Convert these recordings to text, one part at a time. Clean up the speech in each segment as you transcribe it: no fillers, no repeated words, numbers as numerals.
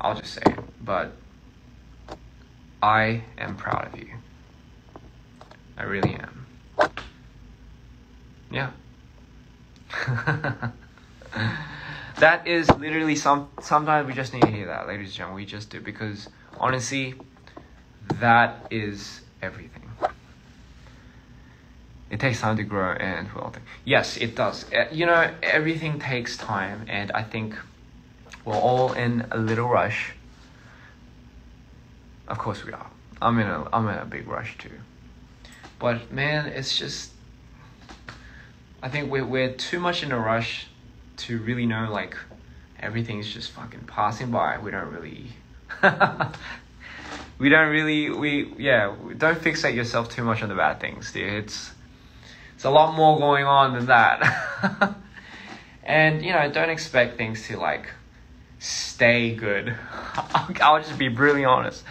I'll just say it. But I am proud of you. I really am. Yeah. That is literally sometimes we just need to hear that, ladies and gentlemen. We just do, because honestly, that is everything. It takes time to grow and well. Yes, it does. You know, everything takes time, and I think we're all in a little rush. Of course we are. I'm in a big rush too. But man, it's just, I think we're too much in a rush to really know, like, everything's just fucking passing by. We don't fixate yourself too much on the bad things, dude. It's a lot more going on than that. And, you know, don't expect things to, like, stay good. I'll just be brutally honest.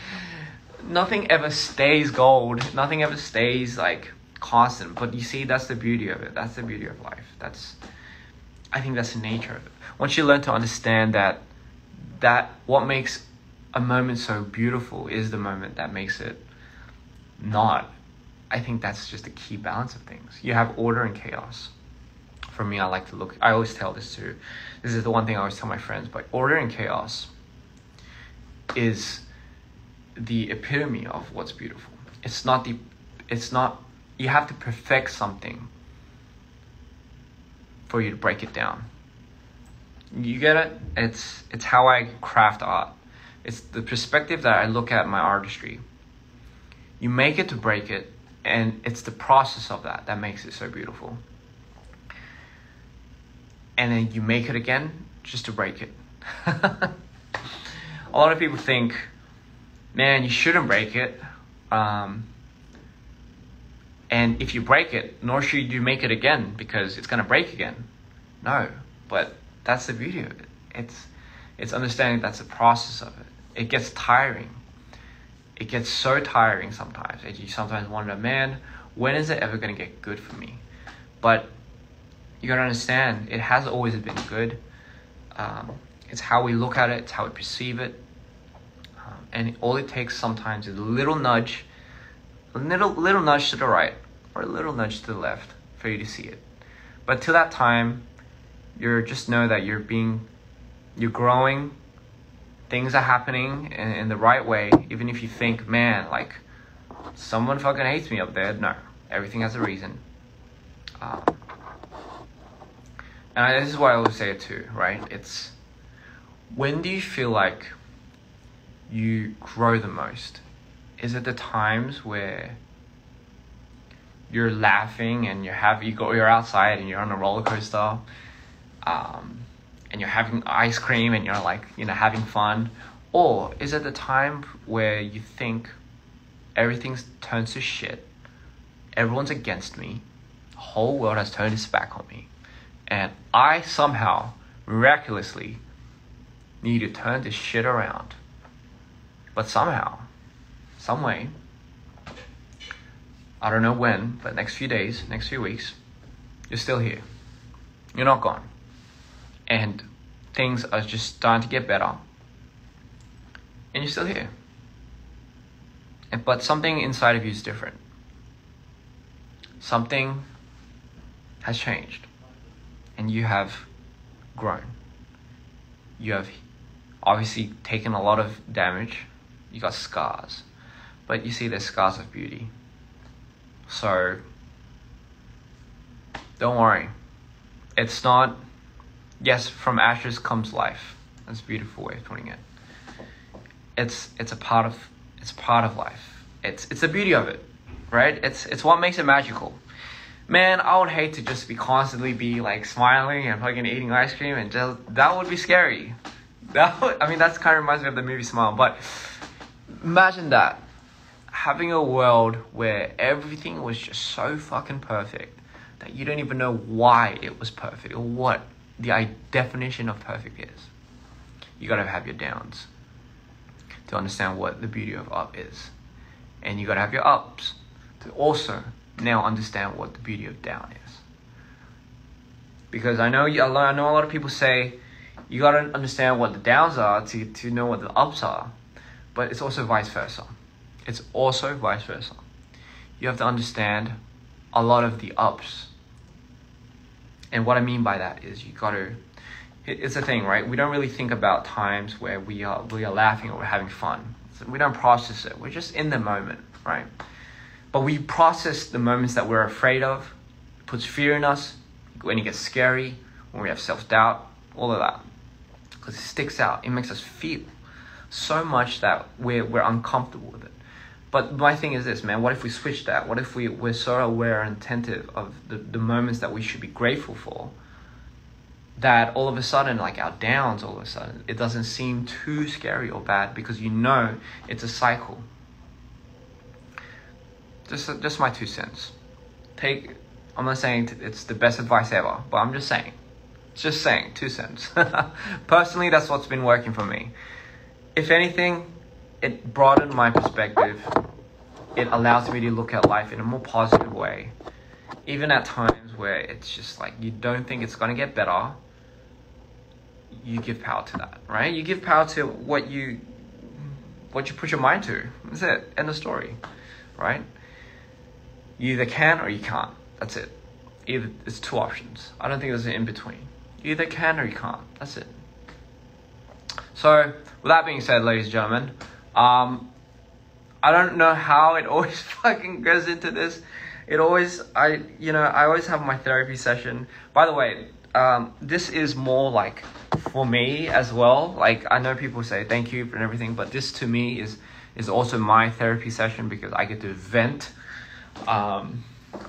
Nothing ever stays gold. Nothing ever stays, like, constant. But you see, that's the beauty of it. That's the beauty of life. I think that's the nature of it. Once you learn to understand that what makes a moment so beautiful is the moment that makes it not. I think that's just the key balance of things. You have order and chaos. For me, I always tell this too. This is the one thing I always tell my friends, but order and chaos is the epitome of what's beautiful. It's not, you have to perfect something for you to break it down. You get it? It's how I craft art. It's the perspective that I look at my artistry. You make it to break it, and it's the process of that makes it so beautiful. And then you make it again just to break it. A lot of people think, man, you shouldn't break it. And if you break it, nor should you make it again, because it's going to break again. No, but that's the beauty of it. It's understanding that's the process of it. It gets tiring. It gets so tiring sometimes. And you sometimes wonder, man, when is it ever going to get good for me? But you got to understand, it has always been good. It's how we look at it. It's how we perceive it. And all it takes sometimes is a little nudge to the right or a little nudge to the left for you to see it. But till that time, you just know that you're growing. Things are happening in the right way. Even if you think, man, like, someone fucking hates me up there. No, everything has a reason. And this is why I always say it too, right? It's, when do you feel like you grow the most? Is it the times where you're laughing and you're outside and you're on a roller coaster, and you're having ice cream and you're, like, you know, having fun? Or is it the time where you think everything's turned to shit, everyone's against me, the whole world has turned its back on me, and I somehow miraculously need to turn this shit around? But somehow, some way, I don't know when, but next few days, next few weeks, you're still here. You're not gone. And things are just starting to get better. And you're still here. But something inside of you is different. Something has changed. And you have grown. You have obviously taken a lot of damage. You got scars. But you see, there's scars of beauty. So, don't worry. It's not, yes, from ashes comes life. That's a beautiful way of putting it. It's a part of life. It's the beauty of it, right? It's what makes it magical. Man, I would hate to just constantly like smiling and fucking eating ice cream, and that would be that kind of reminds me of the movie Smile. But imagine that, having a world where everything was just so fucking perfect that you don't even know why it was perfect or what the definition of perfect is. You gotta have your downs to understand what the beauty of up is. And you gotta have your ups to also now understand what the beauty of down is. Because I know a lot of people say, You gotta understand what the downs are to know what the ups are. But it's also vice versa. It's also vice versa. You have to understand a lot of the ups. And what I mean by that is you gotta, it's a thing, right? We don't really think about times where we are laughing or we're having fun. So we don't process it. We're just in the moment, right? But we process the moments that we're afraid of. It puts fear in us when it gets scary, when we have self-doubt, all of that. Because it sticks out. It makes us feel so much that we're uncomfortable with it. But my thing is this, man, what if we switch that? What if we're so aware and attentive of the moments that we should be grateful for, that all of a sudden, like our downs, all of a sudden, it doesn't seem too scary or bad because you know it's a cycle. Just my 2 cents. I'm not saying it's the best advice ever, but I'm just saying. 2 cents. Personally, that's what's been working for me. If anything, it broadened my perspective. It allows me to look at life in a more positive way. Even at times where it's just like you don't think it's going to get better, you give power to that, right? You give power to what you put your mind to. That's it. End of story, right? You either can or you can't. That's it. It's 2 options. I don't think there's an in-between. You either can or you can't. That's it. So, with that being said, ladies and gentlemen, I don't know how it always fucking goes into this. I always have my therapy session. By the way, this is more like for me as well. Like, I know people say thank you and everything, but this to me is also my therapy session because I get to vent.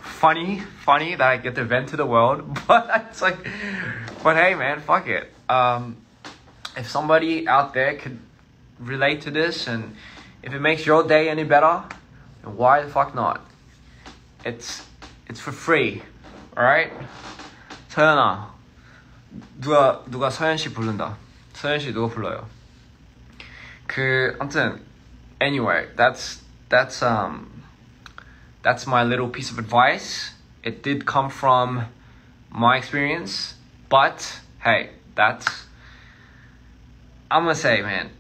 Funny that I get to vent to the world, but it's like, but hey man, fuck it. If somebody out there could relate to this and if it makes your day any better, then why the fuck not? It's for free, alright? 서연아, 누가 서연 씨 부른다. 서연 씨 누가 불러요? 아무튼, anyway, that's my little piece of advice. It did come from my experience, but hey, I'm gonna say, man,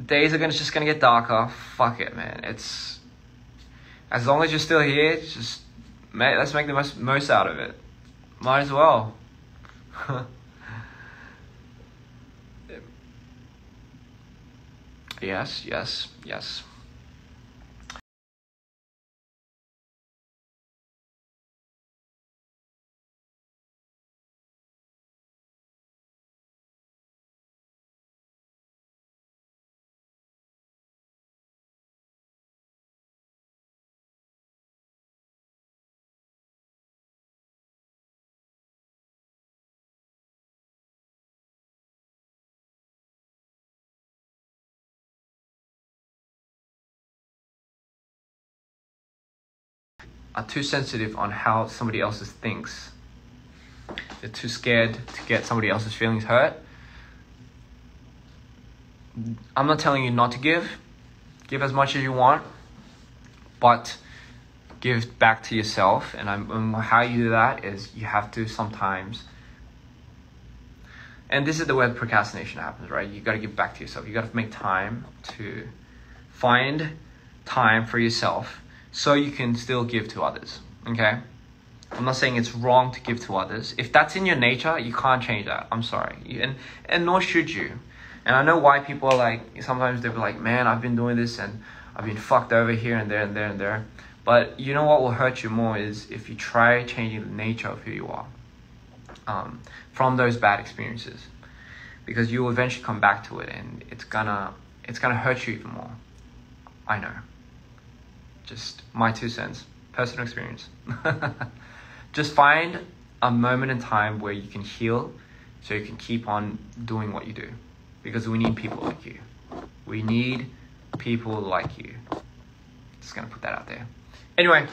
days are just gonna get darker. Fuck it, man. It's as long as you're still here, let's make the most out of it. Might as well. Yes. Are too sensitive on how somebody else thinks. They're too scared to get somebody else's feelings hurt. I'm not telling you not to give. Give as much as you want, but give back to yourself. And how you do that is you have to sometimes. And this is the way procrastination happens, right? You got to give back to yourself. You got to make time to find time for yourself so you can still give to others, okay? I'm not saying it's wrong to give to others. If that's in your nature, you can't change that. I'm sorry. And nor should you. And I know why people are like, sometimes they'll be like, man, I've been doing this and I've been fucked over here and there and there and there. But you know what will hurt you more is if you try changing the nature of who you are from those bad experiences. Because you will eventually come back to it and it's gonna hurt you even more. I know. Just my 2 cents, personal experience. Just find a moment in time where you can heal so you can keep on doing what you do. Because we need people like you. We need people like you. Just gonna put that out there. Anyway,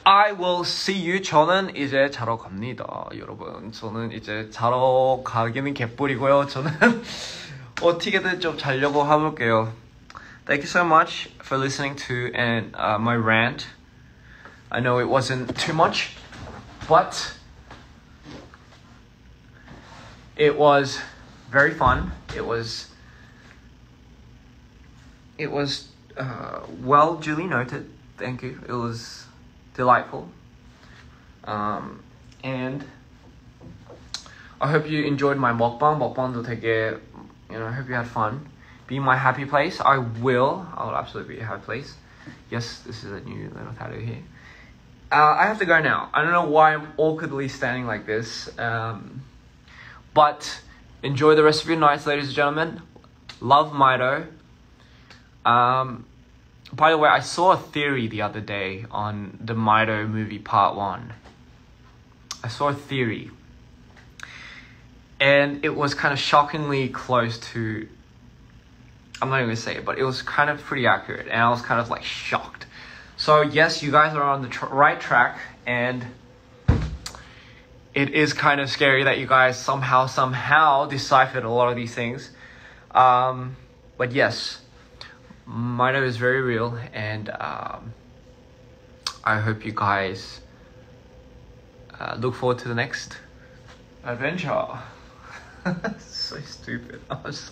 I will see you. 저는 이제 자러 갑니다, 여러분. 저는 이제 자러 가기는 개뿔이고요. 저는 어떻게든 좀 자려고 해볼게요. Thank you so much for listening to my rant. I know it wasn't too much, but It was very fun. It was well duly noted. Thank you. It was delightful. And I hope you enjoyed my mukbang. 먹방도 되게, I hope you had fun. Be my happy place. I will absolutely be a happy place. Yes, this is a new little tattoo here. I have to go now. I don't know why I'm awkwardly standing like this. But enjoy the rest of your nights, ladies and gentlemen. Love Mido. By the way, I saw a theory the other day on the Mido movie part 1. I saw a theory. And it was kind of shockingly close to... I'm not even going to say it, but it was kind of pretty accurate. And I was kind of like shocked. So yes, you guys are on the right track. And it is kind of scary that you guys somehow deciphered a lot of these things. But yes, Mido is very real. And I hope you guys look forward to the next adventure. So stupid. I was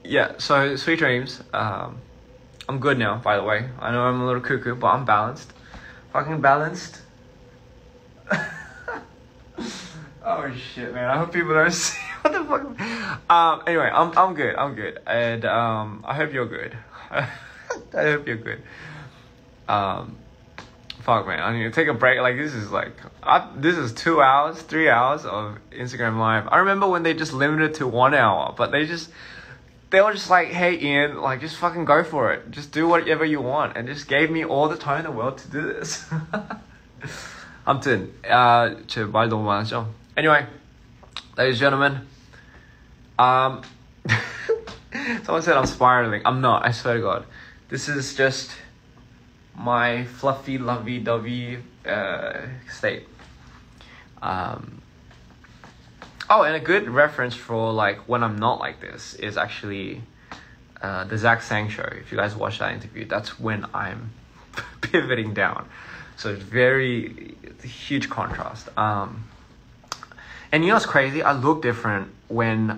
yeah, so sweet dreams. I'm good now, by the way. I know I'm a little cuckoo, but I'm balanced. Fucking balanced. Oh shit, man. I hope people don't see what the fuck. Anyway, I'm good. And I hope you're good. I hope you're good. Fuck, man, I need to take a break. Like, this is 2 hours, 3 hours of Instagram Live. I remember when they just limited it to 1 hour, but they were just like, hey, Ian, like, just fucking go for it. Just do whatever you want. And just gave me all the time in the world to do this. 아무튼, 제 말 너무 많았죠? Anyway, ladies and gentlemen, someone said I'm spiraling. I'm not, I swear to God. This is just my fluffy, lovey-dovey state. Oh, and a good reference for like when I'm not like this is actually the Zach Sang show. If you guys watch that interview, that's when I'm pivoting down. So it's a huge contrast. And you know what's crazy? I look different when